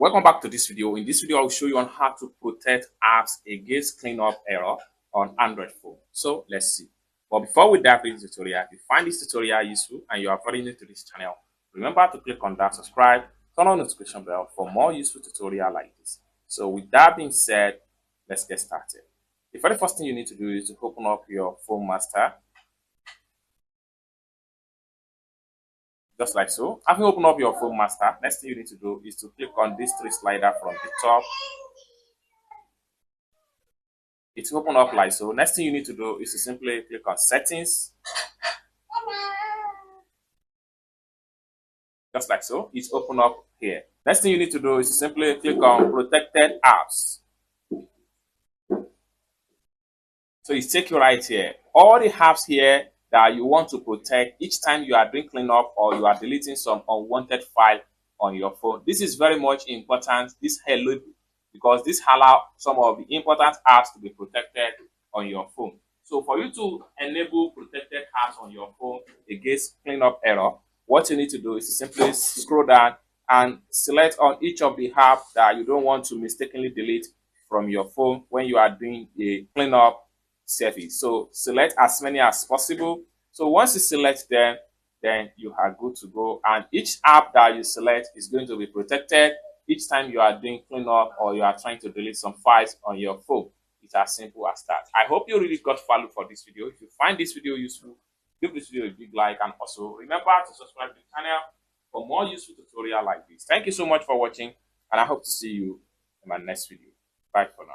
Welcome back to this video. In this video, I'll show you on how to protect apps against cleanup error on Android phone. So let's see. But before we dive into the tutorial, if you find this tutorial useful and you are very new to this channel, remember to click on that subscribe, turn on the notification bell for more useful tutorial like this. So with that being said, let's get started. The very first thing you need to do is to open up your Phone Master. Just like so. Having opened up your Phone Master, next thing you need to do is to click on this three slider from the top. It's open up like so. Next thing you need to do is to simply click on Settings. Just like so. It's open up here. Next thing you need to do is to simply click on Protected Apps. So it's take you right here. All the apps here that you want to protect each time you are doing cleanup or you are deleting some unwanted file on your phone. This is very much important, this hello, because this allows some of the important apps to be protected on your phone. So for you to enable protected apps on your phone against cleanup error, what you need to do is to simply scroll down and select on each of the apps that you don't want to mistakenly delete from your phone when you are doing a cleanup service. So select as many as possible. So once you select them, then you are good to go. And each app that you select is going to be protected each time you are doing cleanup or you are trying to delete some files on your phone. It's as simple as that. I hope you really got value for this video. If you find this video useful, give this video a big like, and also remember to subscribe to the channel for more useful tutorial like this. Thank you so much for watching, and I hope to see you in my next video. Bye for now.